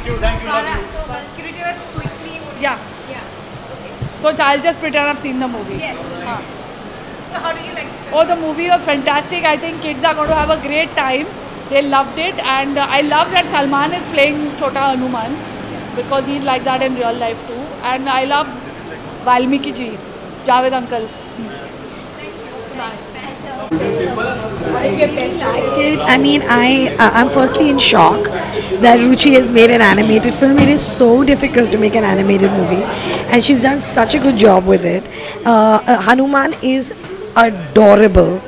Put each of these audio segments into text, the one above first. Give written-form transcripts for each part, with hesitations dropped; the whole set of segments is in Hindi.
Farah, so can you tell us quickly? Yeah. Yeah. Okay. So I'll just pretend I've seen the movie. Yes. So how do you like the film? Oh, the movie was fantastic. I think kids are going to have a great time. They loved it, and I love that Salman is playing Chota Hanuman because he's like that in real life too. And I love Valmiki ji, Javed uncle. I mean, I'm firstly in shock that Ruchi has made an animated film. It is so difficult to make an animated movie, and she's done such a good job with it. Hanuman is adorable.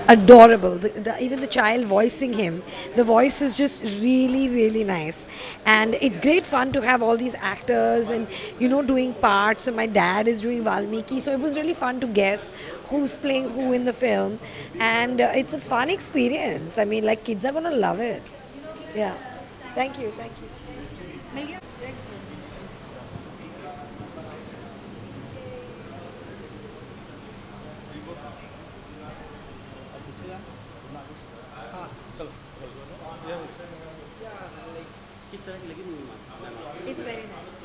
Adorable. Even the child voicing him, the voice is just really, really nice. And it's great fun to have all these actors and, doing parts. And my dad is doing Valmiki. So it was really fun to guess who's playing who in the film. And it's a fun experience. I mean, like, kids are going to love it. Yeah. Thank you. Thank you. It's very nice.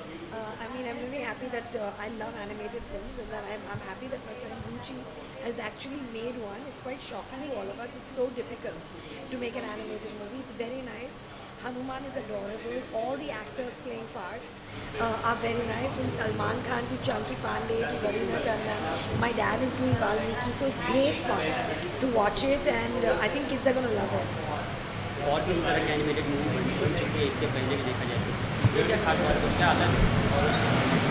I mean, I'm really happy that I love animated films, and that I'm happy that my friend Ruchi has actually made one. It's quite shocking to all of us. It's so difficult to make an animated movie. It's very nice. Hanuman is adorable. All the actors playing parts are very nice, from Salman Khan to Chunky Pandey to Garina Tandon. My dad is doing Valmiki, so it's great fun to watch it, and I think kids are going to love it. और किस तरह की एनिमेटेड मूवी बन चुकी है इसके पहले भी देखा जाए तो इसमें क्या खास बात है क्या अलग है?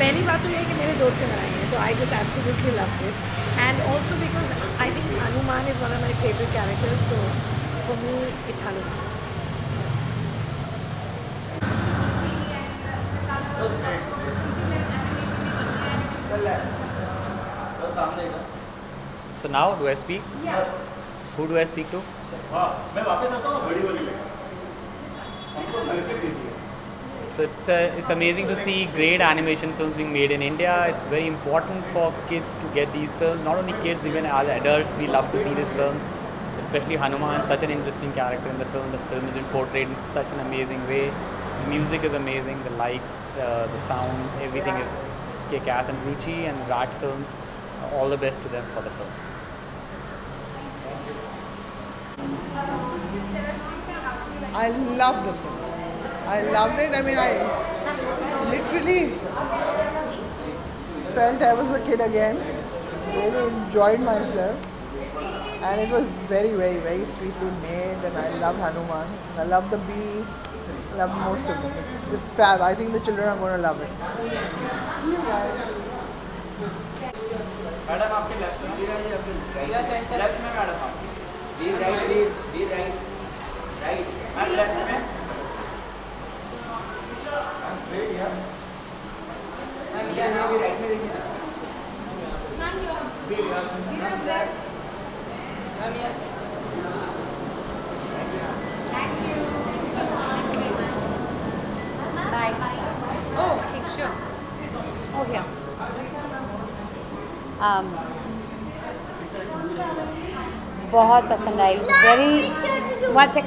पहली बात तो ये है कि मेरे दोस्त ने बनाई है, तो I just absolutely loved it, and also because I think Hanuman is one of my favourite characters, so for me it's Hanuman. So now do I speak? Yeah. Who do I speak to? So it's amazing to see great animation films being made in India. It's very important for kids to get these films. Not only kids, even as adults, we love to see this film. Especially Hanuman, such an interesting character in the film. The film is portrayed in such an amazing way. The music is amazing. The light, the sound, everything is kick-ass. And Ruchi and Raj Films, all the best to them for the film. I love the film. I loved it. I mean, I literally felt I was a kid again. Really enjoyed myself. And it was very, very, very sweetly made. And I love Hanuman. I love the bee. I love most of them. It's fab. I think the children are going to love it. See you guys. Madam आपके लेफ्ट में लेफ्ट में मैडम आपकी बी राइट राइट लेफ्ट में मैम भी राइट में देखिए Thank you. Bye. Oh, okay, sure. Oh, yeah. बहुत पसंद आई. Very one sec.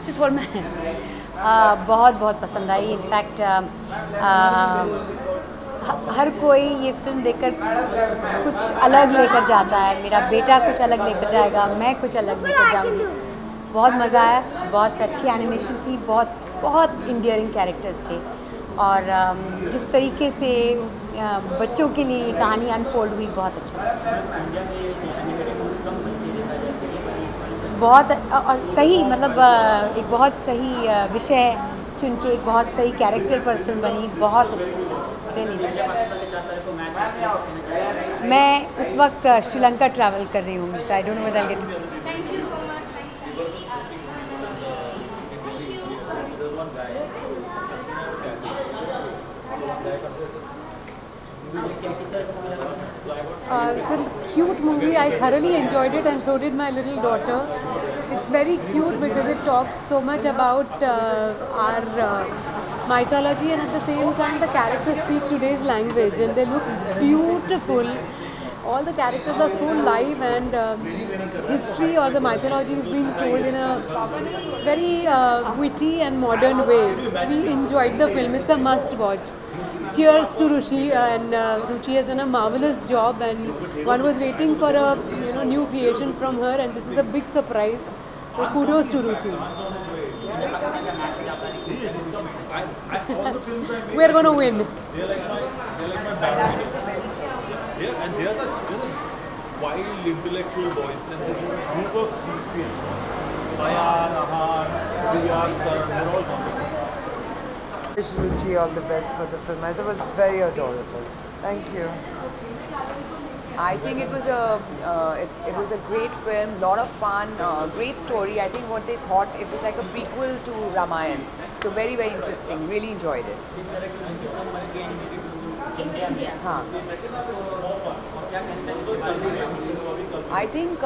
Just hold my hand. बहुत पसंद आई. इनफैक्ट हर कोई ये फिल्म देखकर कुछ अलग लेकर जाता है. मेरा बेटा कुछ अलग लेकर जाएगा, मैं कुछ अलग लेकर जाऊंगी. बहुत मज़ा आया. बहुत अच्छी एनिमेशन थी. बहुत इंडियरिंग कैरेक्टर्स थे, और जिस तरीके से बच्चों के लिए ये कहानी अनफोल्ड हुई, बहुत अच्छा. बहुत और सही, मतलब एक बहुत सही विषय चुन के एक बहुत सही कैरेक्टर पर फिल्म बनी. बहुत अच्छी. मैं उस वक्त श्रीलंका ट्रैवल कर रही हूँ, so I don't know whether I get to see. Thank you so much. It's a cute movie. I thoroughly enjoyed it, and so did my little daughter. It's very cute because it talks so much about our mythology, and at the same time the characters speak today's language and they look beautiful. All the characters are so live, and history or the mythology is being told in a very witty and modern way. We enjoyed the film. It's a must watch. Cheers to Ruchi, and Ruchi has done a marvelous job, and one was waiting for a new creation from her, and this is a big surprise. So kudos to Ruchi. We're going to win. Yeah, and there's a wild intellectual voice, and there's a group of these kids. Ayan, Ahan, Riyad, Karan, they're all coming. Wish Ruchi all the best for the film. I thought it was very adorable. Thank you. I think it was a great film, lot of fun, great story. I think what they thought, it was like a prequel to Ramayana. So very, very interesting. Really enjoyed it. In India. I think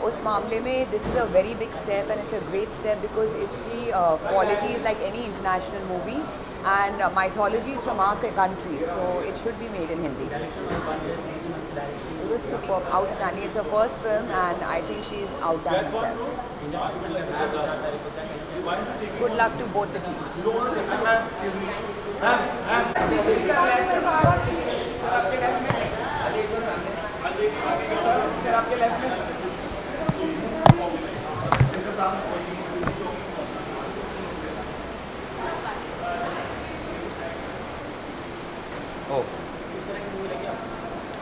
उस मामले में this is a very big step, and it's a great step because इसकी quality is like any international movie, and mythology is from our country, so it should be made in Hindi. It was superb, outstanding. It's her first film, and I think she's outdone herself. Good luck to both the teams.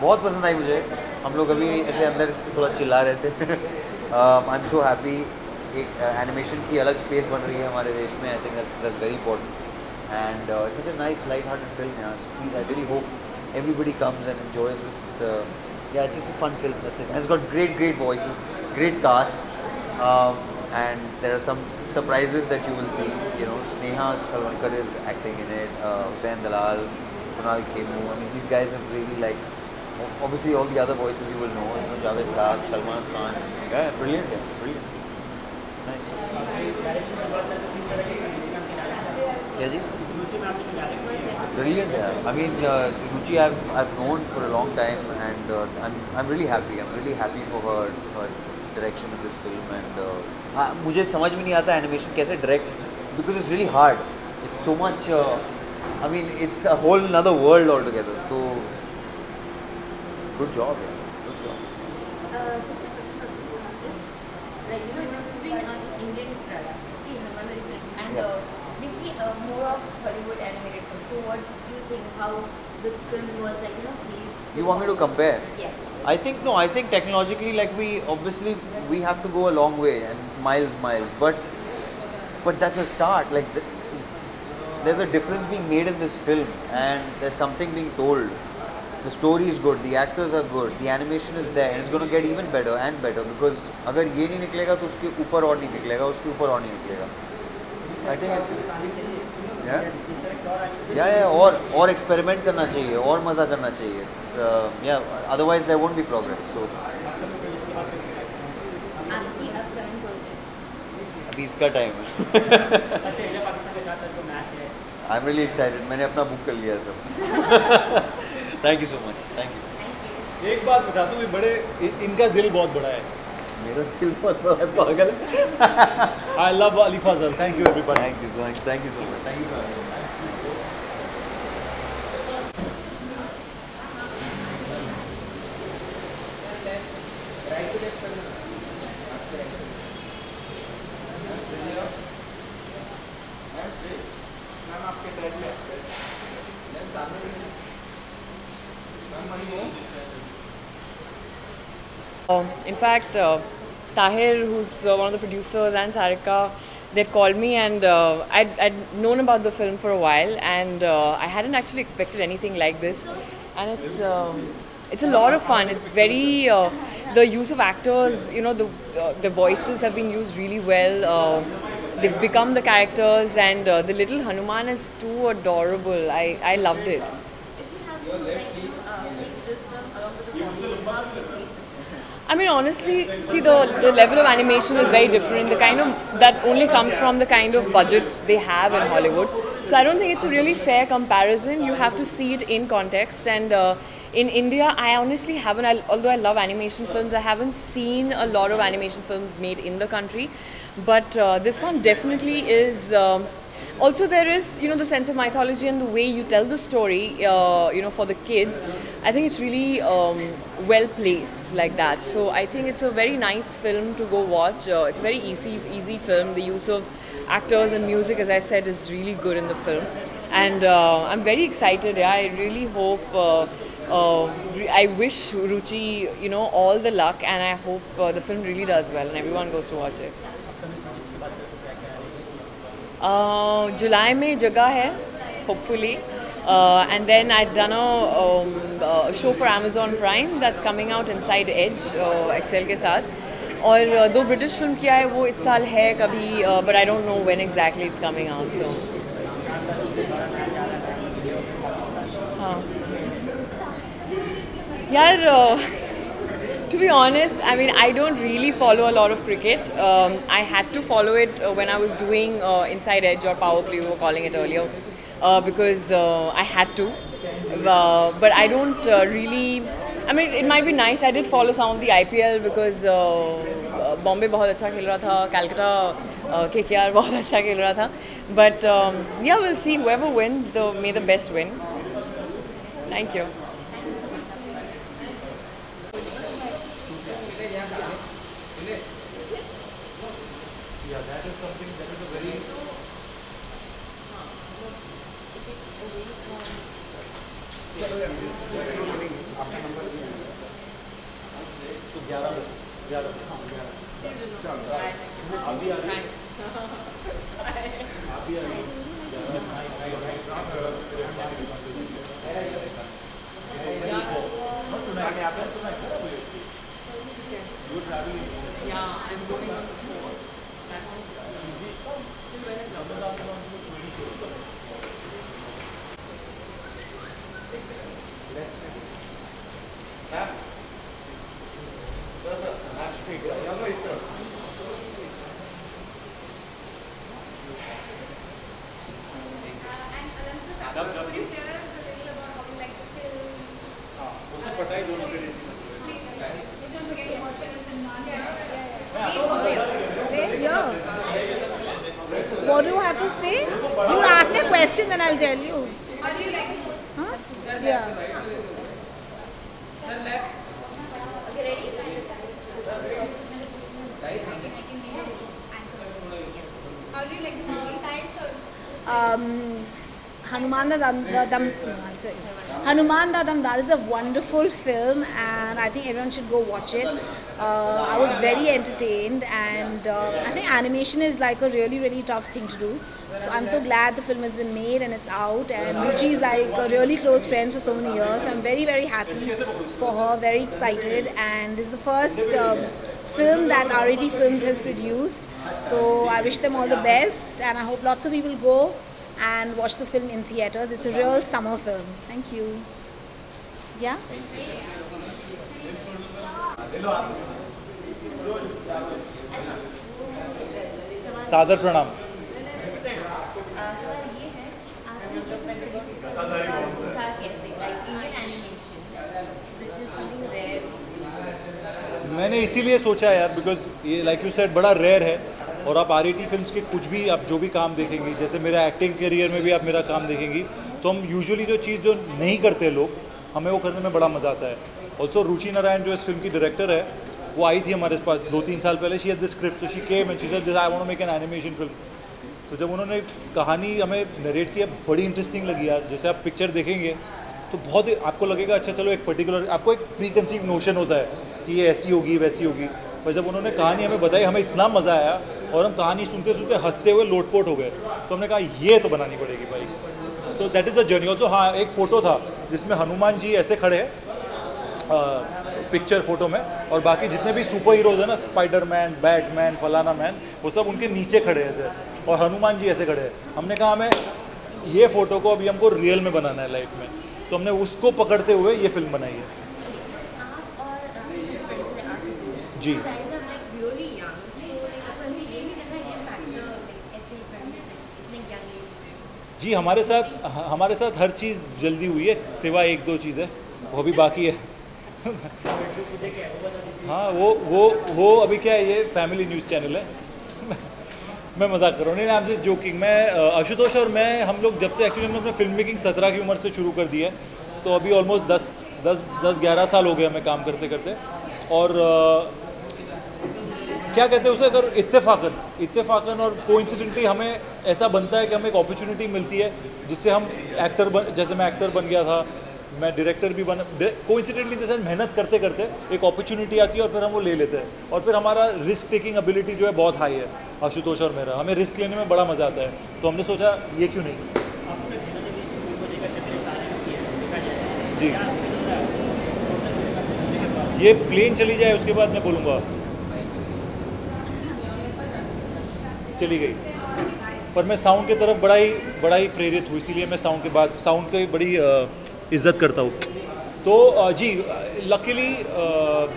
बहुत पसंद आई मुझे. हम लोग अभी ऐसे अंदर थोड़ा चिल्ला रहे थे. I am so happy. एक एनिमेशन की अलग स्पेस बन रही है हमारे देश में. I think that's very important, and it's such a nice light hearted film. यार, so please, I really hope everybody comes and enjoys this. It's just a fun film. That's it. And it's got great voices, great cast, and there are some surprises that you will see. Sneha Kalwankar is acting in it. Hussain Dalal, Kunal Khemu. I mean, these guys have really obviously all the other voices you will know. Javed Saab, Salman Khan. Yeah, brilliant. It's nice. Yeah, जी. Brilliant, yeah. I mean, Ruchi I've known for a long time, and I'm really happy. I'm really happy for her direction in this film, and मुझे समझ में नहीं आता animation कैसे direct, because it's really hard. It's so much. I mean, it's a whole another world altogether. So, good job, yeah. Good job. Just a quick this has been an Indian product, and we see more of Hollywood animated films. So what do you think, how the film was pleased? You want me to compare? Yes. I think technologically, we have to go a long way and miles, but that's a start. There's a difference being made in this film, and there's something being told. The story is good, the actors are good, the animation is there, and it's going to get even better and better, because अगर ये नहीं निकलेगा तो उसके ऊपर और नहीं निकलेगा, उसके ऊपर और नहीं निकलेगा. I think it's और एक्सपेरिमेंट करना चाहिए, और मज़ा करना चाहिए. It's otherwise there won't be progress. So अभी इसका टाइम है. I'm really excited. मैंने अपना बुक कर लिया सब. Thank you so much. Thank you. एक बात बता दूँ, इनका दिल बहुत बड़ा है. मेरा दिल बहुत बड़ा है, पागल. I love Ali Fazal. Thank you everybody. Thank you so much. Thank you so much. Thank you. In fact, Tahir, who's one of the producers, and Sarika, they'd called me, and I'd known about the film for a while, and I hadn't actually expected anything like this. And it's a lot of fun. It's very the use of actors. You know, the voices have been used really well. They've become the characters, and the little Hanuman is too adorable. I loved it. I mean, honestly, see, the level of animation is very different. The kind of, that only comes from the kind of budget they have in Hollywood. So I don't think it's a really fair comparison. You have to see it in context. And in India, I honestly haven't, although I love animation films, I haven't seen a lot of animation films made in the country. But this one definitely is. Also, there is, the sense of mythology and the way you tell the story, for the kids. I think it's really well placed like that. So I think it's a very nice film to go watch. It's a very easy film. The use of actors and music, as I said, is really good in the film. And I'm very excited. Yeah, I really hope, I wish Ruchi, all the luck, and I hope the film really does well and everyone goes to watch it. July में जगह है, hopefully, and then I'd done a show for Amazon Prime that's coming out, Inside Edge, Excel के साथ, और 2 British film किया है, वो इस साल है कभी, but I don't know when exactly it's coming out. So, हाँ, यार. To be honest, I mean, I don't really follow a lot of cricket. I had to follow it when I was doing Inside Edge or Power Play, we were calling it earlier, because I had to. But I don't really. I mean, it might be nice. I did follow some of the IPL because Bombay बहुत अच्छा खेल रहा था, Calcutta KKR बहुत अच्छा खेल रहा था. But yeah, we'll see. Whoever wins, may the best win. Thank you. Yeah, that is something that is a very. It takes away from. So 11. अभी आ रही Yeah, I'm going on 4. What do I have to say? You ask me a question, then I'll tell you. Huh? Yeah. Okay, ready? How do you like the movie? Hanuman Da Damdar is a wonderful film, and I think everyone should go watch it. I was very entertained, and I think animation is like a really tough thing to do. So I'm so glad the film has been made and it's out, and Ruchi is like a really close friend for so many years. So I'm very happy for her, very excited, and this is the first film that RAT Films has produced. So I wish them all the best, and I hope lots of people go and watch the film in theatres. It's a real summer film. Thank you. Yeah? सादर प्रणाम. सवाल ये है कि आपने सोचा कैसे, like Indian animation, which is something rare. मैंने इसीलिए सोचा यार, बिकॉज ये लाइक यू सेड बड़ा रेयर है, और आप RAT फिल्म्स के कुछ भी आप जो भी काम देखेंगी, जैसे मेरा एक्टिंग करियर में भी आप मेरा काम देखेंगी, तो हम यूजुअली जो चीज़ जो नहीं करते लोग, हमें वो करने में बड़ा मज़ा आता है. ऑल्सो रुचि नारायण जो इस फिल्म की डायरेक्टर है, वो आई थी हमारे पास 2-3 साल पहले. She had this script, so she came and she said I want to make an animation film. तो जब उन्होंने कहानी हमें नरेट किया, बड़ी इंटरेस्टिंग लगी यार. जैसे आप पिक्चर देखेंगे तो बहुत आपको लगेगा अच्छा चलो एक पर्टिकुलर, आपको एक प्री कंसीव नोशन होता है कि ये ऐसी होगी वैसी होगी, पर जब उन्होंने कहानी हमें बताई हमें इतना मज़ा आया, और हम कहानी सुनते सुनते हंसते हुए लोटपोट हो गए. तो हमने कहा ये तो बनानी पड़ेगी भाई. तो that is the journey. Also हाँ, एक फ़ोटो था जिसमें हनुमान जी ऐसे खड़े हैं पिक्चर फोटो में, और बाकी जितने भी सुपर हीरोज़ हैं ना, स्पाइडरमैन, बैटमैन, फलाना मैन, वो सब उनके नीचे खड़े हैं ऐसे, और हनुमान जी ऐसे खड़े हैं. हमने कहा हमें ये फ़ोटो को अभी हमको रियल में बनाना है लाइफ में, तो हमने उसको पकड़ते हुए ये फिल्म बनाई है. जी। You guys are like really young. So like बस ये नहीं रहता ये factor like ऐसे इतने young age में। जी हमारे साथ हर चीज़ जल्दी हुई है, सिवा एक दो चीज़ है वो भी बाकी है। हाँ वो अभी क्या है, ये फैमिली न्यूज़ चैनल है। मैं मजाक कर रहा हूँ, नहीं आई एम जस्ट जोकिंग। मैं आशुतोष और मैं हम लोग जब से एक्चुअली हमने अपने फिल्म मेकिंग 17 की उम्र से शुरू कर दी है, तो अभी ऑलमोस्ट 10-11 साल हो गए हमें काम करते करते। और क्या कहते हैं उसे, अगर इत्तेफाकन और कोइंसिडेंटली हमें ऐसा बनता है कि हमें एक अपॉर्चुनिटी मिलती है जिससे हम जैसे मैं एक्टर बन गया था, मैं डायरेक्टर भी कोइंसिडेंटली जैसे मेहनत करते करते एक अपॉर्चुनिटी आती है और फिर हम वो ले लेते हैं। और फिर हमारा रिस्क टेकिंग एबिलिटी जो है बहुत हाई है, आशुतोष और मेरा, हमें रिस्क लेने में बड़ा मज़ा आता है। तो हमने सोचा ये क्यों नहीं। जी ये प्लेन चली जाए उसके बाद मैं बोलूँगा। चली गई, पर मैं साउंड की तरफ बड़ा ही प्रेरित हूँ, इसीलिए मैं साउंड की बड़ी इज्जत करता हूँ। तो जी लकीली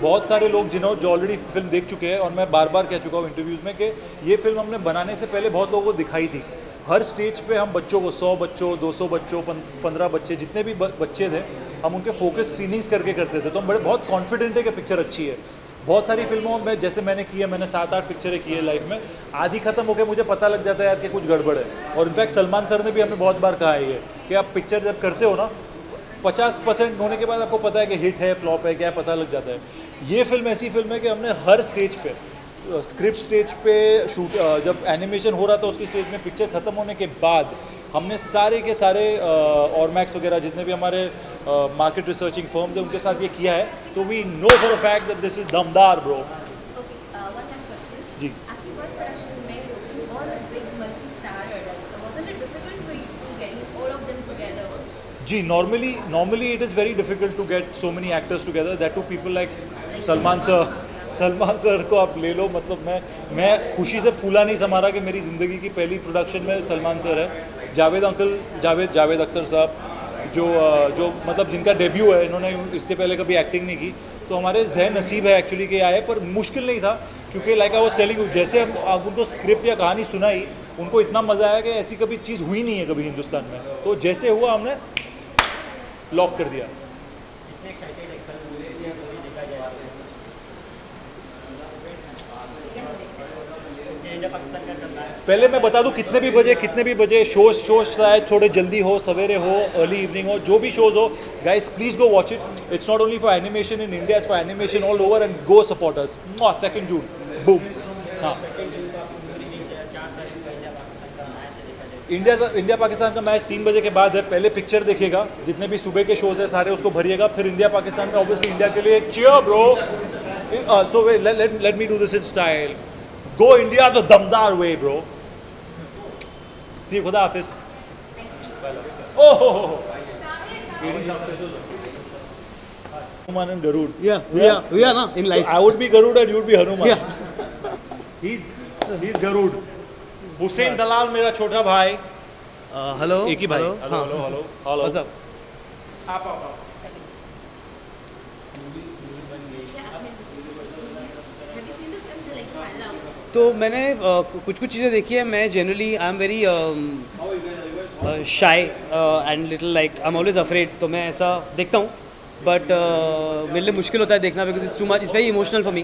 बहुत सारे लोग जो ऑलरेडी फिल्म देख चुके हैं, और मैं बार बार कह चुका हूँ इंटरव्यूज़ में कि ये फिल्म हमने बनाने से पहले बहुत लोगों को दिखाई थी। हर स्टेज पे हम बच्चों को 100 बच्चों, 200 बच्चों, 15 बच्चे, जितने भी बच्चे थे, हम उनके फोकस स्क्रीनिंग्स करके करते थे। तो हम बहुत कॉन्फिडेंट है कि पिक्चर अच्छी है। बहुत सारी फिल्मों में जैसे मैंने 7-8 पिक्चरें की है लाइफ में, आधी खत्म होकर मुझे पता लग जाता है यार कि कुछ गड़बड़ है। और इनफैक्ट सलमान सर ने भी हमें बहुत बार कहा है कि आप पिक्चर जब करते हो ना 50% होने के बाद आपको पता है कि हिट है फ्लॉप है क्या पता लग जाता है। ये फिल्म ऐसी फिल्म है कि हमने हर स्टेज पे, स्क्रिप्ट स्टेज पे, शूट जब एनिमेशन हो रहा था उसकी स्टेज में, पिक्चर ख़त्म होने के बाद हमने सारे के सारे ऑरमैक्स वगैरह जितने भी हमारे मार्केट रिसर्चिंग फर्म्स हैं उनके साथ ये किया है। तो we know for a fact that this is दमदार ब्रो। जी जी normally it is very difficult to get so many actors together, that too people like Salman sir को आप ले लो। मतलब मैं खुशी से फूला नहीं समा रहा कि मेरी ज़िंदगी की पहली प्रोडक्शन में सलमान सर है, जावेद अख्तर साहब जो मतलब जिनका डेब्यू है, इन्होंने इसके पहले कभी एक्टिंग नहीं की। तो हमारे जहन नसीब है एक्चुअली कि आए, पर मुश्किल नहीं था क्योंकि like I was telling you, जैसे आप उनको स्क्रिप्ट या कहानी सुनाई उनको इतना मज़ा आया कि ऐसी कभी चीज़ हुई नहीं है कभी हिंदुस्तान में। तो जैसे हुआ हमने लॉक कर दिया। पहले मैं बता दूं कितने भी बजे शोज शायद थोड़े जल्दी हो, सवेरे हो, अर्ली इवनिंग हो, जो भी शोज हो, guys please go watch it. It's not only for animation in India, it's for animation all over, and go support us. 2 June boom. हाँ, इंडिया पाकिस्तान का मैच 3 बजे के बाद है। पहले पिक्चर देखिएगा, जितने भी सुबह के शोज है सारे उसको भरिएगा, फिर इंडिया पाकिस्तान का ऑब्वियसली इंडिया के लिए cheer bro. So let me do this in style. Go India the damdar way bro. See, Khuda Hafiz. Oh. Hanuman and Garud. Yeah, we are na in life. So I would be Garud and you would be Hanuman. Yeah. He's Garud. Hussain दलाल मेरा छोटा भाई। हेलो। एक ही भाई। हेलो। What's up? आप। तो मैंने कुछ चीज़ें देखी है। मैं generally I am very shy and little like I am always afraid. तो मैं ऐसा देखता हूँ, बट मेरे लिए मुश्किल होता है देखना, because it's too much, it's very emotional for me,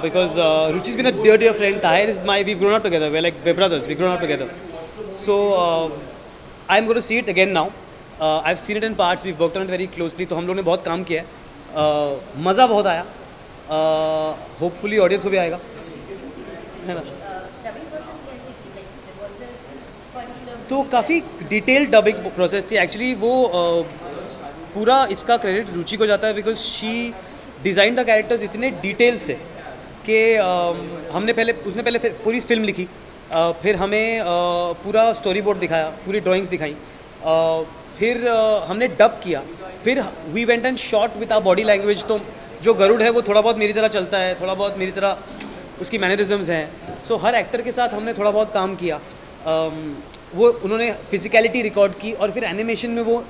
because Ruchi's been a dear friend. Tahir is we've grown up together, we're brothers, we've grown up together. So I'm going to see it again now. I've seen it in parts, we've worked on it very closely. तो हम लोगों ने बहुत काम किया है, मज़ा बहुत आया, होपफुली ऑडियंस को भी आएगा, है ना। तो काफ़ी डिटेल्ड डबिंग प्रोसेस थी एक्चुअली। वो पूरा इसका क्रेडिट रुचि को जाता है, because she design the characters इतने डिटेल से कि उसने पहले पूरी फिल्म लिखी, फिर हमें पूरा स्टोरी बोर्ड दिखाया, पूरी ड्राइंग्स दिखाई, फिर हमने डब किया, फिर we went and shot with our body language. तो जो गरुड़ है वो थोड़ा बहुत मेरी तरह चलता है, थोड़ा बहुत मेरी तरह उसकी मैनरिज्म्स हैं। सो हर एक्टर के साथ हमने थोड़ा बहुत काम किया, वो उन्होंने फिजिकलिटी रिकॉर्ड की और फिर एनिमेशन में वो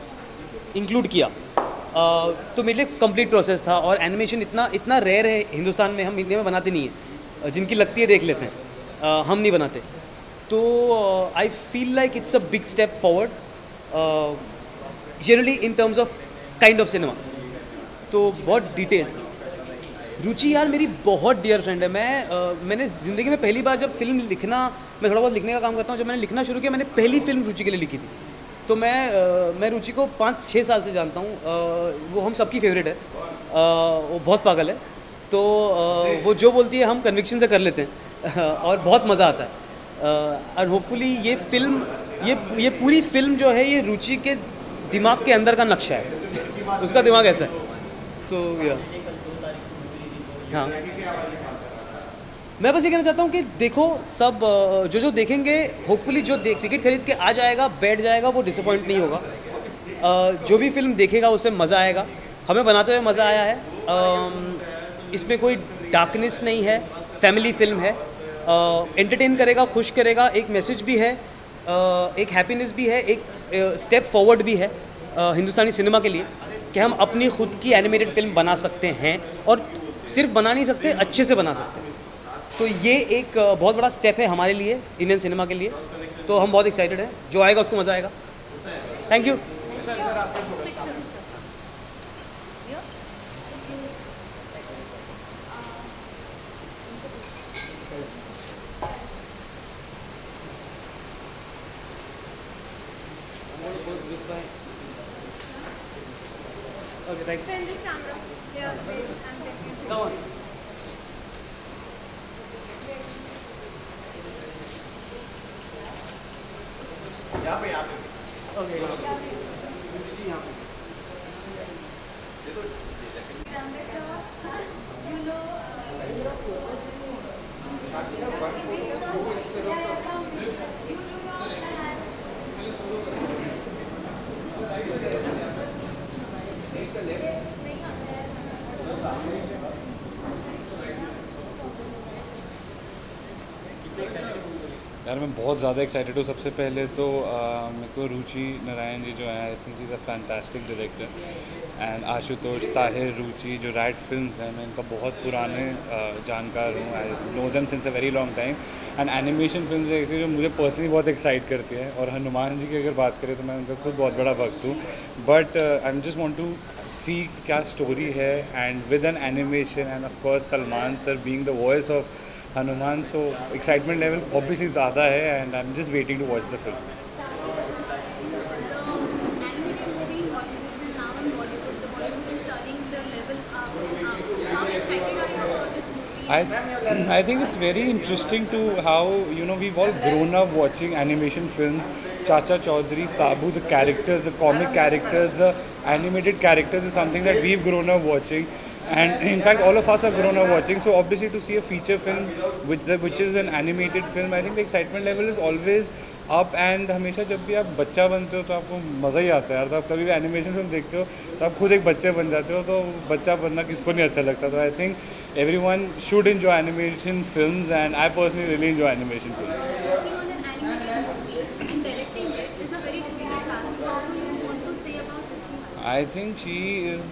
इंक्लूड किया। तो मेरे लिए कंप्लीट प्रोसेस था। और एनिमेशन इतना रेयर है हिंदुस्तान में, हम इंडिया में बनाते नहीं हैं, जिनकी लगती है देख लेते हैं, हम नहीं बनाते। तो I feel like it's a big step forward generally in terms of kind of cinema. तो बहुत डिटेल्ड। रुचि यार मेरी बहुत डियर फ्रेंड है। मैंने ज़िंदगी में पहली बार जब फिल्म लिखना, मैं थोड़ा बहुत लिखने का काम करता हूँ, जब मैंने लिखना शुरू किया मैंने पहली फिल्म रुचि के लिए लिखी थी। तो मैं रुचि को 5-6 साल से जानता हूँ। वो हम सबकी फेवरेट है, वो बहुत पागल है। तो वो जो बोलती है हम कन्विक्शन से कर लेते हैं और बहुत मज़ा आता है। और होपफुली ये फिल्म, ये पूरी फिल्म जो है ये रुचि के दिमाग के अंदर का नक्शा है, उसका दिमाग ऐसा है। तो हाँ, मैं बस ये कहना चाहता हूँ कि देखो सब जो देखेंगे, होपफुली जो क्रिकेट खरीद के आ जाएगा, बैठ जाएगा, वो डिसअपॉइंट नहीं होगा। जो भी फिल्म देखेगा उससे मज़ा आएगा। हमें बनाते हुए मज़ा आया है। इसमें कोई डार्कनेस नहीं है, फैमिली फिल्म है। एंटरटेन करेगा, खुश करेगा, एक मैसेज भी है, एक हैप्पीनेस भी है, एक स्टेप फॉरवर्ड भी है हिंदुस्तानी सिनेमा के लिए कि हम अपनी खुद की एनिमेटेड फिल्म बना सकते हैं, और सिर्फ बना नहीं सकते, अच्छे से बना सकते हैं। तो ये एक बहुत बड़ा स्टेप है हमारे लिए, इंडियन सिनेमा के लिए। तो हम बहुत एक्साइटेड हैं, जो आएगा उसको मज़ा आएगा। Thank you. Okay, thanks. Turn this camera. Yeah, wait, I'm taking it. Come on. यहाँ पे Okay. यहाँ पे यार मैं बहुत ज़्यादा एक्साइटेड हूँ। सबसे पहले तो मेरे को रुचि नारायण जी जो हैं, I think is a fantastic director. And Ashutosh, Tahir, Ruchi जो रैट फिल्म्स हैं, मैं इनका बहुत पुराने जानकार हूँ। I know them since a very long time. And animation film ऐसी जो मुझे पर्सनली बहुत एक्साइट करती हैं। और हनुमान जी की अगर बात करें तो मैं उनका खुद बहुत बड़ा भक्त हूँ। But I just want to see क्या स्टोरी है, and with an animation, and of course Salman sir being the voice of Hanuman, so excitement level obviously ज़्यादा है। And I am just waiting to watch the film. I think it's very interesting to how, you know, we've all grown up watching animation films. Chacha Chaudhary, Sabu, the characters, the comic characters, the animated characters is something that we've grown up watching. And in fact, all of us have grown up watching. So obviously to see a feature film which is an animated film, I think the excitement level is always up. And हमेशा जब भी आप बच्चा बनते हो तो आपको मज़ा ही आता है यार। तो आप कभी भी एनिमेशन फिल्म देखते हो तो आप खुद एक बच्चे बन जाते हो। तो बच्चा बनना किसको नहीं अच्छा लगता। तो I think everyone should enjoy animation films, and I personally really enjoy animation films. Working on an animated movie and directing it is a very difficult task. How do you want to say about Ruchi? I think she is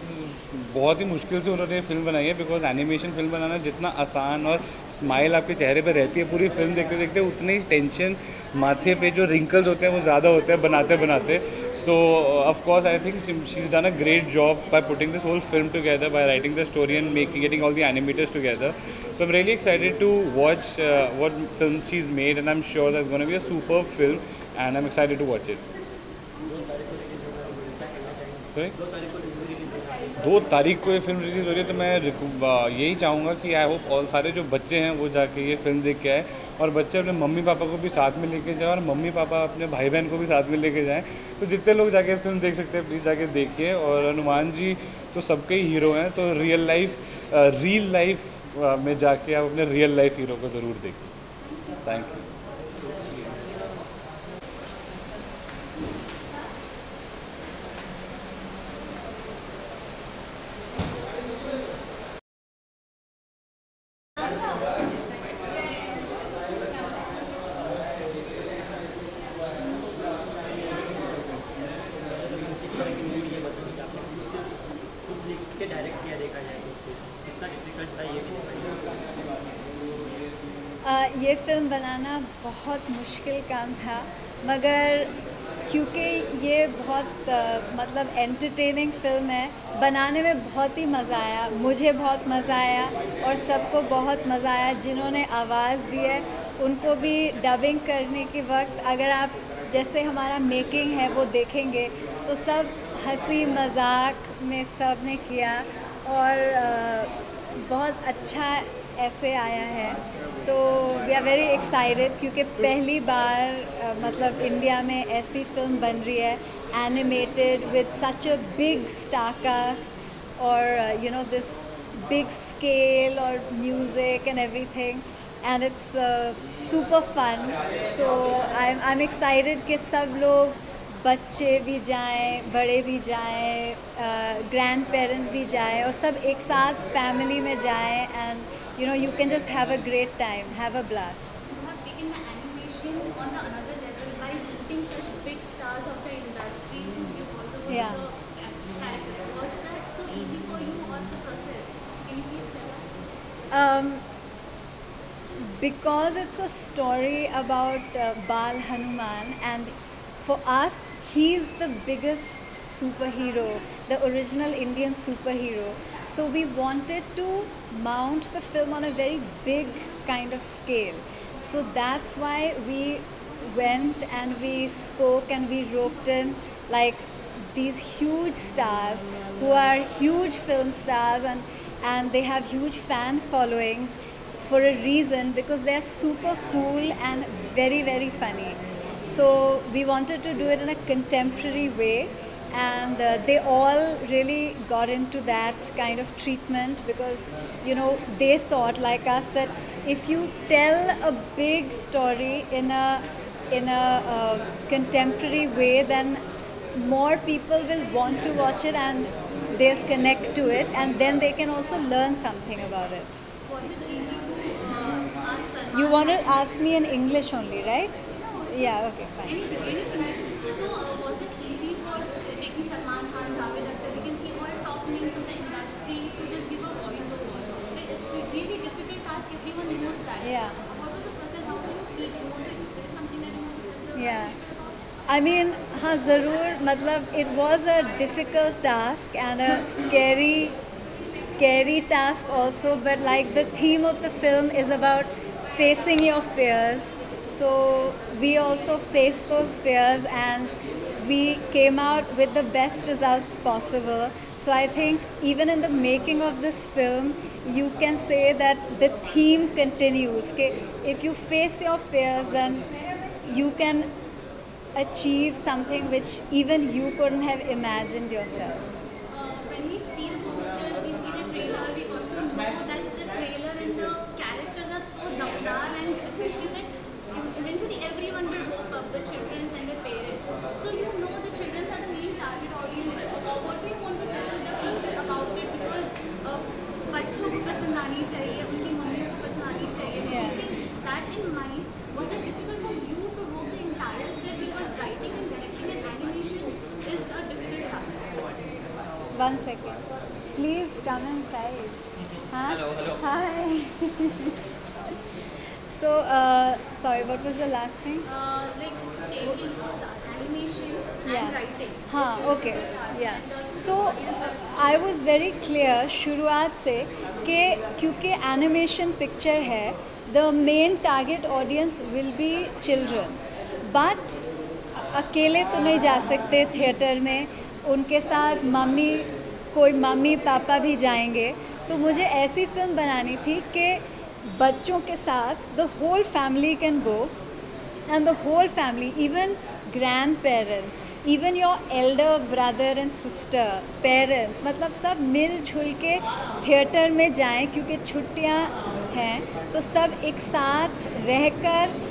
बहुत ही मुश्किल से उन्होंने फिल्म बनाई है, बिकॉज एनिमेशन फिल्म बनाना जितना आसान और स्माइल आपके चेहरे पे रहती है पूरी फिल्म देखते देखते, उतनी ही टेंशन माथे पे जो रिंकल्स होते हैं वो ज़्यादा होते हैं बनाते बनाते। So of course I think she is done a great job by putting this whole film together, by writing the story and getting all the animators together. So I'm really excited to watch what film she's made, and I'm sure that's going to be a superb film, and I'm excited to watch it. Sorry? 2 तारीख को ये फिल्म रिलीज़ हो रही है, तो मैं यही चाहूँगा कि आई होप ऑल सारे जो बच्चे हैं वो जाके ये फिल्म देख के आए, और बच्चे अपने मम्मी पापा को भी साथ में लेके जाएं, और मम्मी पापा अपने भाई बहन को भी साथ में लेके जाएं. तो जितने लोग जाके फिल्म देख सकते हैं प्लीज़ जाके देखिए. और हनुमान जी तो सबके ही हीरो हैं, तो रियल लाइफ में जाके आप अपने रियल लाइफ हीरो को ज़रूर देखिए. Thank you. ये फिल्म बनाना बहुत मुश्किल काम था, मगर क्योंकि ये बहुत मतलब एंटरटेनिंग फिल्म है, बनाने में बहुत ही मज़ा आया, मुझे बहुत मज़ा आया और सबको बहुत मज़ा आया। जिन्होंने आवाज़ दी है उनको भी डबिंग करने के वक्त अगर आप जैसे हमारा मेकिंग है वो देखेंगे तो सब हंसी मजाक में सब ने किया और बहुत अच्छा ऐसे आया है। तो वी आर वेरी एक्साइटेड क्योंकि पहली बार मतलब इंडिया में ऐसी फिल्म बन रही है animated with such a big star cast और you know this big scale और music and everything and it's super fun. So I'm excited कि सब लोग बच्चे भी जाएं, बड़े भी जाएं, ग्रैंड पेरेंट्स भी जाएं और सब एक साथ फैमिली में जाएं and you know you can just have a great time, have a blast. You have taken the animation on the another level by putting such big stars of the industry. You've also put Yeah. the character. Was that so easy for you or the process? Can you please tell us? Because it's a story about Bal Hanuman and for us he's the biggest superhero, the original Indian superhero. So we wanted to mount the film on a very big kind of scale. So that's why we went and we spoke and we roped in like these huge stars who are huge film stars and they have huge fan followings for a reason because they are super cool and very very funny. So we wanted to do it in a contemporary way and they all really got into that kind of treatment because you know they thought like us that if you tell a big story in a contemporary way then more people will want to watch it and they'll connect to it and then they can also learn something about it. Was it easy to ask Salman? You want to ask me in English only, right? Yeah, okay, fine. Anything. So was it easy for taking Salman Khan, Javed Akhtar, we can see all top names of the industry to just give a voiceover? It's a really difficult task, everyone knows that. Yeah. What was the process? How do you feel? You want to express something that you want to tell? Yeah. I mean, हाँ ज़रूर मतलब it was a difficult task and a scary task also, but like the theme of the film is about facing your fears. So we also faced those fears and we came out with the best result possible. So I think even in the making of this film, you can say that the theme continues. If you face your fears, then you can achieve something which even you couldn't have imagined yourself. When we see the posters, we see the trailer, we also know that the trailer and the characters are so damdar and effective that eventually everyone will hope up, the children and the parents. So you know the children are the main target audience. What do you want to tell the people about it? Because बच्चों को पसंद आनी चाहिए, उनकी मम्मियों को पसंद आनी चाहिए. Keeping that in mind, was it difficult for you to rope the entire script because writing and directing and animation is a difficult task? 1 second. Please come inside. Huh? Hello. Hi. So, sorry, what was the last thing? Like taking the animation and writing. हाँ, okay. Yeah. So, I was very clear शुरुआत से कि क्योंकि animation picture है, the main target audience will be children. But अकेले तो नहीं जा सकते थिएटर में, उनके साथ कोई मम्मी पापा भी जाएंगे. तो मुझे ऐसी फिल्म बनानी थी कि बच्चों के साथ the whole family can go and the whole family, even grandparents, even your elder brother and sister, parents, मतलब सब मिलजुल के थिएटर में जाएं क्योंकि छुट्टियां हैं तो सब एक साथ रहकर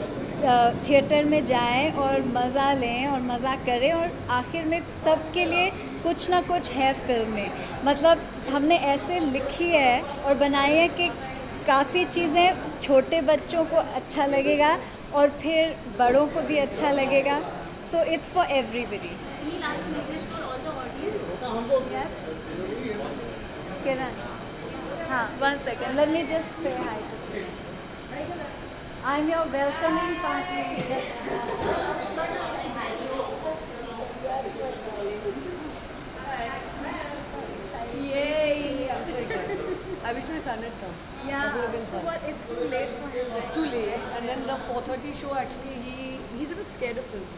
थिएटर में जाएं और मज़ा लें और मज़ा करें और आखिर में सबके लिए कुछ ना कुछ है फिल्म में. मतलब हमने ऐसे लिखी है और बनाई है कि काफ़ी चीज़ें छोटे बच्चों को अच्छा लगेगा और फिर बड़ों को भी अच्छा लगेगा. So it's for everybody. Any last message for all the audience? Yes. Kiran. हाँ, 1 second. Let me just say hi to you. I'm your welcoming party. Yay! I'm so excited. I wish my son had come. Yeah. That would have been So fun. what? It's too late for him. It's too late. And then the 4:30 show, actually, he's a bit scared of films.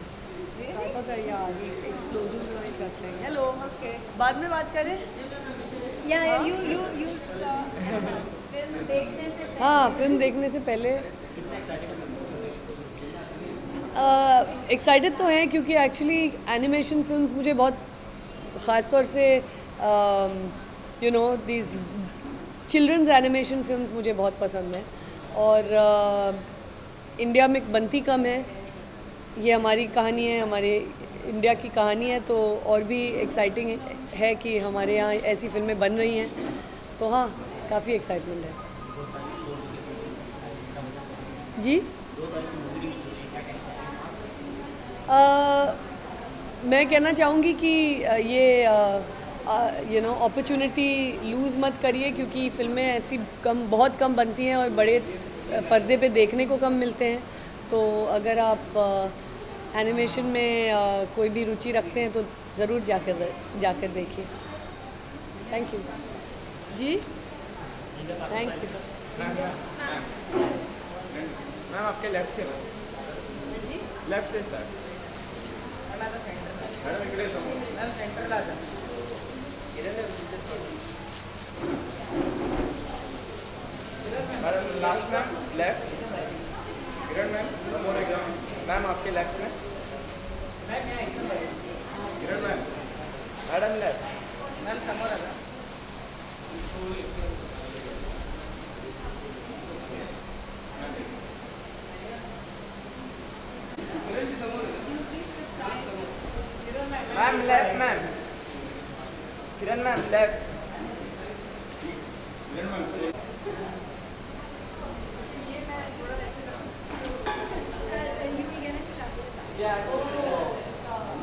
Really? So I thought that, yeah, the explosions and all, he starts saying, hello. Okay. बाद में बात करें? Yeah, you film देखने से पहले. हाँ, फिल्म देखने से पहले एक्साइटेड तो हैं क्योंकि एक्चुअली एनिमेशन फिल्म्स मुझे बहुत ख़ास तौर से you know these children's animation films मुझे बहुत पसंद हैं और इंडिया में बनती कम है। ये हमारी कहानी है, हमारे इंडिया की कहानी है, तो और भी एक्साइटिंग है कि हमारे यहाँ ऐसी फिल्में बन रही हैं। तो हाँ, काफ़ी एक्साइटमेंट है जी। मैं कहना चाहूँगी कि ये यू नो अपॉर्चुनिटी लूज़ मत करिए क्योंकि फिल्में ऐसी बहुत कम बनती हैं और बड़े पर्दे पे देखने को कम मिलते हैं। तो अगर आप एनिमेशन में कोई भी रुचि रखते हैं तो ज़रूर जाकर देखिए। थैंक यू जी। Thank you ma'am. आपके लेफ्ट से जी, लेफ्ट से स्टार्ट। मैम सेंटर ला जाए। Madam last ma'am left. Kiran ma'am मोर एग्जाम। मैम आपके लेफ्ट में। Kiran ma'am madam left. Ma'am समोर आना। Ma'am left ma'am. Kiran ma'am left. Kiran ma'am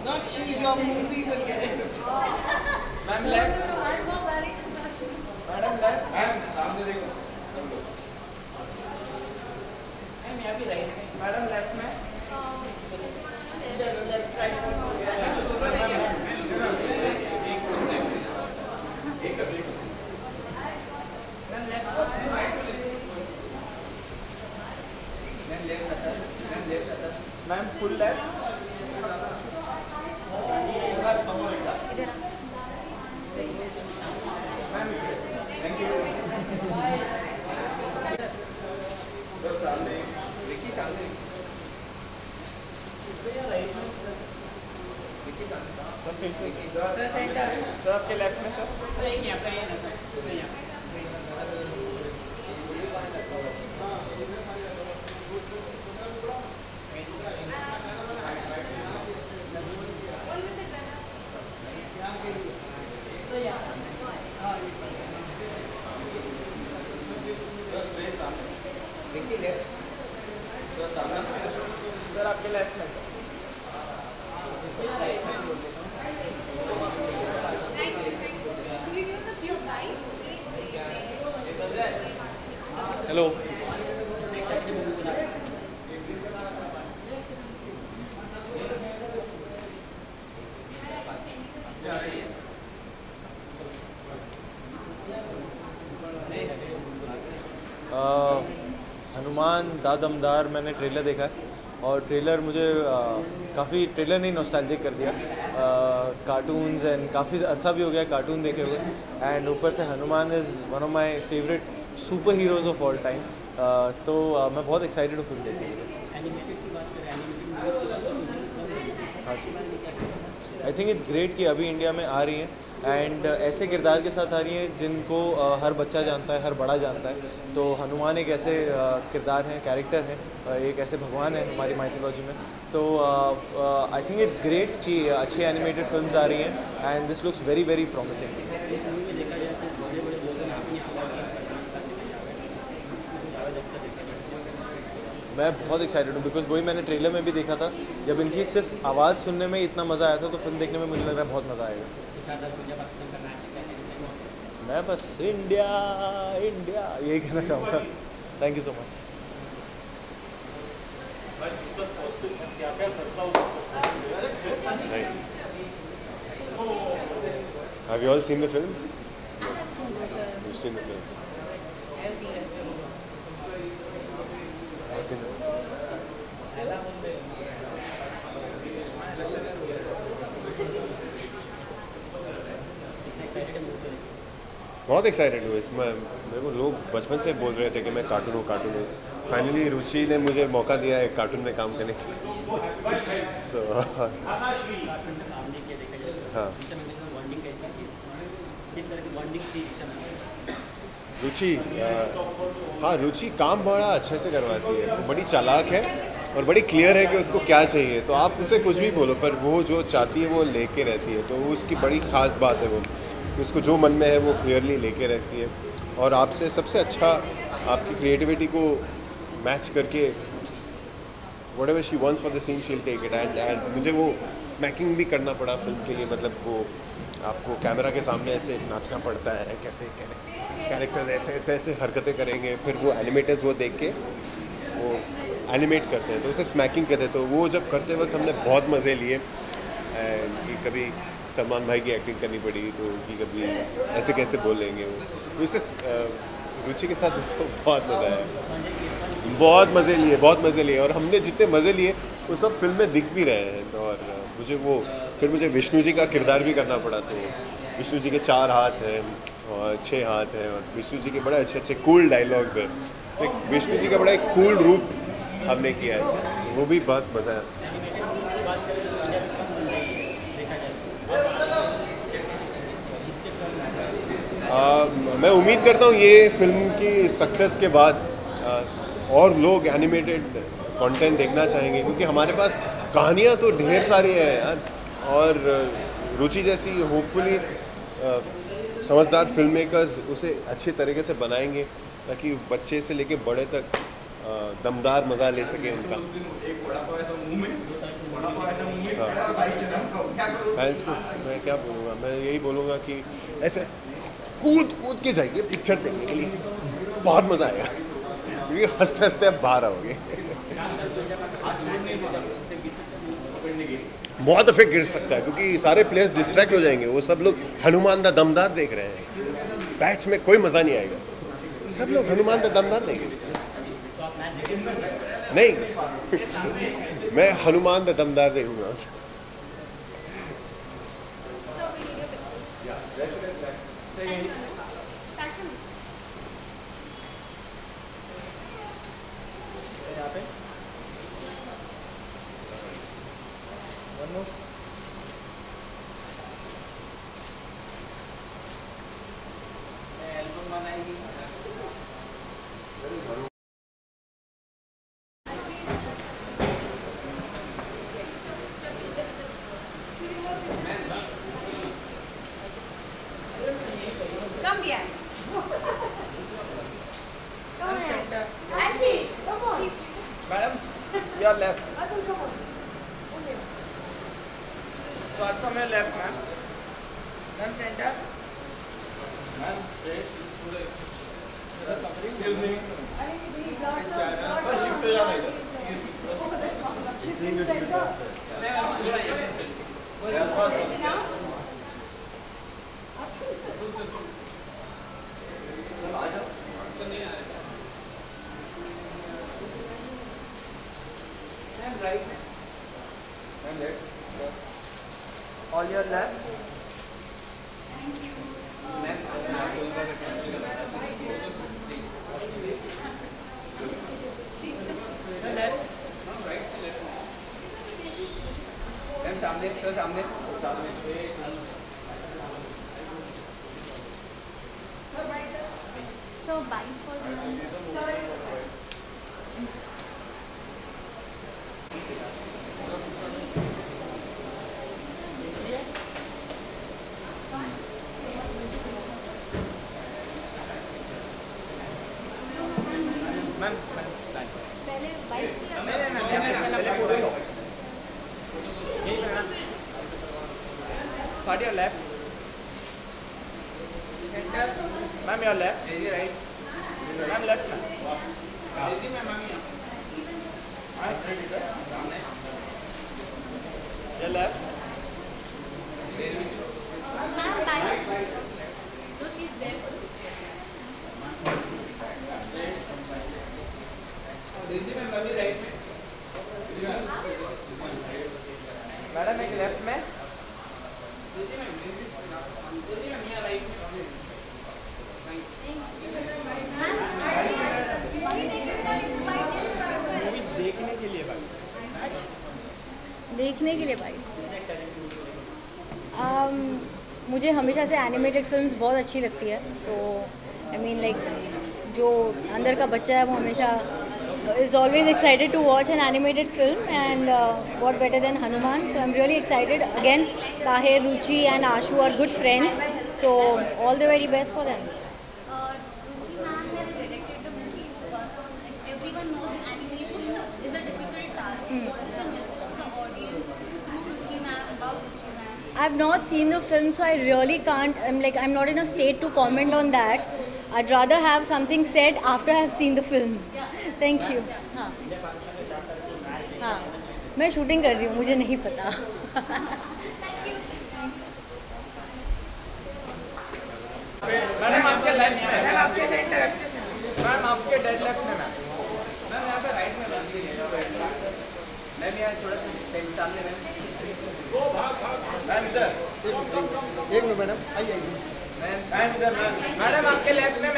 not she, your movie will get it. Ma'am left. I'm not worried. Madam left. Ma'am सामने देखो। मैम यहाँ भी राइट में। मैडम लेफ्ट में। चलो left right. Ma'am full left. Ma'am thank you. सामने विकी सामने। विकी सामने। सर फिर से सर सेंटर। सर आपके लेफ्ट में सर। सर एक यहाँ पे ना सर। यहाँ। सर आपके लेफ्ट में हेलो। हनुमान दादमदार मैंने ट्रेलर देखा है और ट्रेलर मुझे काफ़ी ट्रेलर ने नॉस्टैल्जिक कर दिया। कार्टून्स एंड काफ़ी अरसा भी हो गया कार्टून देखे हुए एंड ऊपर से Hanuman is one of my favourite super heroes of all time. तो मैं बहुत एक्साइटेड हूँ फिल्म देखने के लिए। हाँ जी, आई थिंक इट्स ग्रेट कि अभी इंडिया में आ रही हैं एंड ऐसे किरदार के साथ आ रही हैं जिनको हर बच्चा जानता है, हर बड़ा जानता है। तो हनुमान एक ऐसे किरदार हैं, कैरेक्टर हैं, एक ऐसे भगवान हैं हमारी माइथोलॉजी में। तो आई थिंक इट्स ग्रेट कि अच्छी एनिमेटेड फिल्म्स आ रही हैं and this looks very very promising. मैं बहुत एक्साइटेड हूँ बिकॉज वही मैंने ट्रेलर में भी देखा था। जब इनकी सिर्फ आवाज़ सुनने में इतना मज़ा आया था तो फिल्म देखने में मुझे लग रहा है बहुत मज़ा आएगा। मैं बस इंडिया इंडिया यही कहना चाहूँगा। Thank you so much. Have you all seen the film? I have seen the film. You've seen the film. Everything has seen. I've seen the film. बहुत एक्साइटेड हूँ इसमें। मेरे को लोग बचपन से बोल रहे थे कि मैं कार्टून हूँ। फाइनली रुचि ने मुझे मौका दिया है कार्टून में काम करने के लिए। सो हाँ, रुचि हाँ, रुचि काम बड़ा अच्छे से करवाती है। वो बड़ी चालाक है और बड़ी क्लियर है कि उसको क्या चाहिए। तो आप उसे कुछ भी बोलो पर वो जो चाहती है वो लेके रहती है। तो उसकी बड़ी ख़ास बात है वो, उसको जो मन में है वो क्लियरली लेके रहती है। और आपसे सबसे अच्छा आपकी क्रिएटिविटी को मैच करके whatever she wants for the scene she'll take it। and मुझे वो स्मैकिंग भी करना पड़ा फिल्म के लिए। मतलब वो आपको कैमरा के सामने ऐसे नाचना पड़ता है, कैसे कैरेक्टर्स ऐसे ऐसे हरकतें करेंगे, फिर वो एनिमेटर्स वो देख के वो एनिमेट करते हैं तो उसे स्मैकिंग कहते हैं। तो वो जब करते वक्त हमने बहुत मज़े लिए। कि कभी सलमान भाई की एक्टिंग करनी पड़ी तो कि कभी ऐसे कैसे बोलेंगे वो, तो उससे रुचि के साथ उसको बहुत मज़ा आया। बहुत मज़े लिए और हमने जितने मज़े लिए वो सब फिल्म में दिख भी रहे हैं। और मुझे विष्णु जी का किरदार भी करना पड़ा। तो विष्णु जी के 4 हाथ हैं और 6 हाथ हैं और विष्णु जी के बड़े अच्छे कूल डायलॉग्स हैं। तो विष्णु जी का बड़ा एक कूल रूप हमने किया है, वो भी बहुत मज़ा आया। मैं उम्मीद करता हूँ ये फिल्म की सक्सेस के बाद और लोग एनिमेटेड कंटेंट देखना चाहेंगे, क्योंकि हमारे पास कहानियाँ तो ढेर सारी हैं यार। और रुचि जैसी होपफुली समझदार फिल्म मेकर्स उसे अच्छे तरीके से बनाएंगे ताकि बच्चे से लेके बड़े तक दमदार मज़ा ले सके उनका। फैंस को मैं क्या बोलूँगा, मैं यही बोलूँगा कि ऐसे कूद के जाइए पिक्चर देखने के लिए, बहुत मज़ा आएगा क्योंकि हंसते हंसते आप बाहर आओगे। बहुत इफेक्ट गिर सकता है क्योंकि सारे प्लेयर्स डिस्ट्रैक्ट हो जाएंगे। वो सब लोग हनुमान दा दमदार देख रहे हैं, पैच में कोई मज़ा नहीं आएगा। सब लोग हनुमान दा दमदार देखेंगे। नहीं मैं हनुमान दा दमदार देखूंगा। Start from your left, ma'am. Ma'am, center. Ma'am, straight. Excuse me. Shift हो जाना इधर. Shift center. Ma'am, right. Ma'am, left. All your left. Thank you. सामने तो सामने So bye for the Start your left. Center. Ma'am, your left. Daisy right. Ma'am, left. Daisy, ma'am, madam एक लेफ्ट में देखने के लिए बाइट्स मुझे हमेशा से एनिमेटेड फिल्म्स बहुत अच्छी लगती है, तो आई मीन लाइक जो अंदर का बच्चा है वो हमेशा is always excited to watch an animated film, and what better than Hanuman. So I'm really excited. Again, Tahir, Ruchi and Ashu are good friends, so all the very best for them. Ruchi ma'am has directed the movie. Everyone knows animation is a difficult task. What is the message to the audience through Ruchi ma'am, about Ruchi ma'am? I've not seen the film, so I really can't. I'm not in a state to comment on that. I'd rather have something said after I have seen the film. Thank you. हाँ हाँ मैं शूटिंग कर रही हूँ, मुझे नहीं पता. मैडम आपके लेफ्ट में, मैम आपके सेंटर, मैम आपके डेड लेफ्ट में, मैम यहाँ पे राइट में मैम यहाँ थोड़ा सा सामने मैम इधर एक मिनट मैडम आइए मैम इधर मैडम आपके लेफ्ट में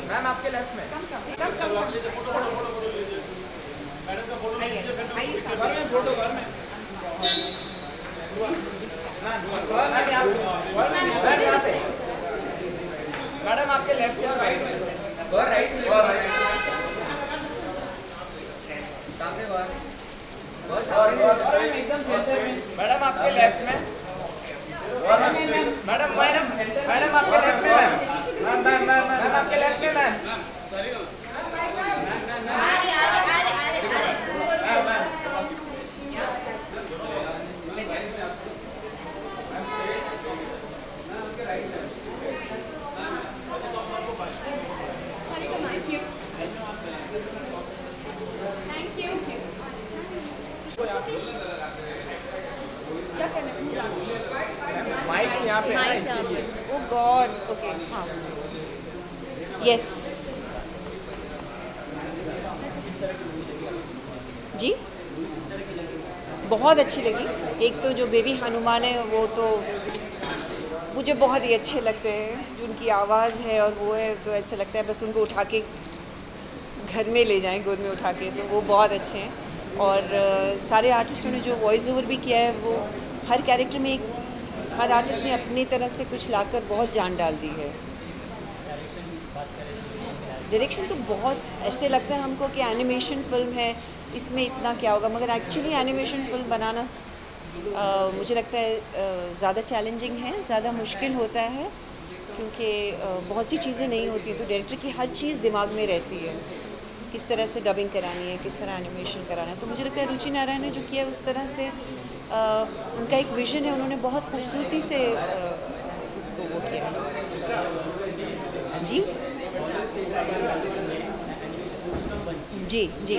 मैम आपके लेफ्ट में मैडम का फोटो लीजिए फिर फोटो घर में मैडम आपके लेफ्ट से राइट और राइट सामने एकदम सेंटर में मैडम आपके लेफ्ट में मैडम आपके लेफ्ट में मैम आपके लेफ्ट में मैम क्या करना है? माइक्स यहाँ पे है इसीलिए. Oh God, okay. हाँ. Yes. जी बहुत अच्छी लगी. एक तो जो बेबी हनुमान है वो तो मुझे बहुत ही अच्छे लगते हैं. जो उनकी आवाज़ है और वो है तो ऐसा लगता है बस उनको उठा के घर में ले जाएं, गोद में उठा के, तो वो बहुत अच्छे हैं. और सारे आर्टिस्टों ने जो वॉइस ओवर भी किया है वो हर कैरेक्टर में हर आर्टिस्ट ने अपनी तरह से कुछ लाकर बहुत जान डाल दी है. डायरेक्शन तो बहुत ऐसे लगता है हमको कि एनिमेशन फिल्म है, इसमें इतना क्या होगा, मगर एक्चुअली एनिमेशन फिल्म बनाना मुझे लगता है ज़्यादा चैलेंजिंग है, ज़्यादा मुश्किल होता है, क्योंकि बहुत सी चीज़ें नहीं होती. तो डायरेक्टर की हर चीज़ दिमाग में रहती है, किस तरह से डबिंग करानी है, किस तरह एनिमेशन कराना है. तो मुझे लगता है रुचि नारायण ने जो किया है उस तरह से उनका एक विजन है, उन्होंने बहुत खूबसूरती से उसको वो किया. जी जी जी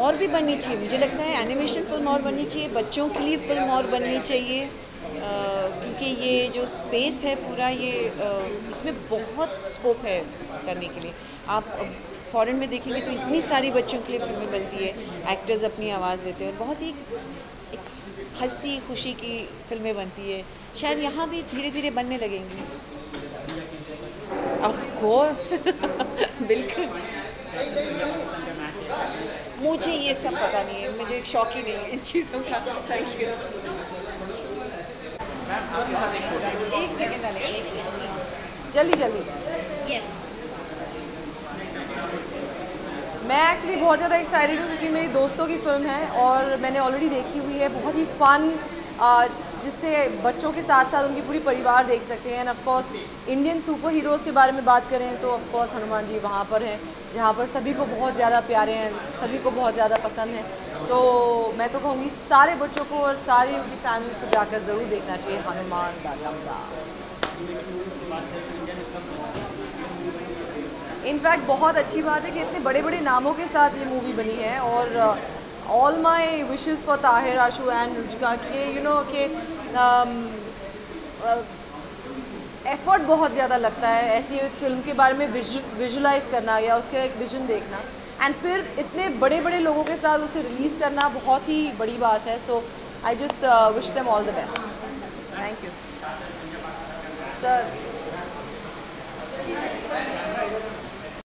और भी बननी चाहिए. मुझे लगता है एनिमेशन फिल्म और बननी चाहिए, बच्चों के लिए फिल्म और बननी चाहिए, क्योंकि ये जो स्पेस है पूरा ये इसमें बहुत स्कोप है करने के लिए. आप फॉरेन में देखेंगे तो इतनी सारी बच्चों के लिए फिल्में बनती है, एक्टर्स अपनी आवाज़ देते हैं और बहुत ही एक हंसी खुशी की फिल्में बनती है. शायद यहाँ भी धीरे धीरे बनने लगेंगी. ऑफ कोर्स बिल्कुल. मुझे ये सब पता नहीं है, मुझे शौक ही नहीं है इन चीज़ों का. Thank you. एक सेकेंड वाले, जल्दी जल्दी. यस मैं एक्चुअली बहुत ज़्यादा एक्साइटेड हूँ क्योंकि मेरी दोस्तों की फ़िल्म है और मैंने ऑलरेडी देखी हुई है. बहुत ही फ़न, जिससे बच्चों के साथ साथ उनकी पूरी परिवार देख सकते हैं. And of course Indian super heroes के बारे में बात करें तो ऑफ कोर्स हनुमान जी वहाँ पर हैं, जहाँ पर सभी को बहुत ज़्यादा प्यारे हैं, सभी को बहुत ज़्यादा पसंद है. तो मैं तो कहूँगी सारे बच्चों को और सारी उनकी फैमिलीज़ को जाकर ज़रूर देखना चाहिए हनुमान दा दमदा. इनफैक्ट बहुत अच्छी बात है कि इतने बड़े बड़े नामों के साथ ये मूवी बनी है और all my wishes for Tahir, Ashu and Ruchika कि यू नो कि एफर्ट बहुत ज़्यादा लगता है ऐसी एक फ़िल्म के बारे में विजुलाइज करना या उसका एक विजन देखना एंड फिर इतने बड़े बड़े लोगों के साथ उसे रिलीज़ करना बहुत ही बड़ी बात है. So I just wish them all the best. Thank you sir.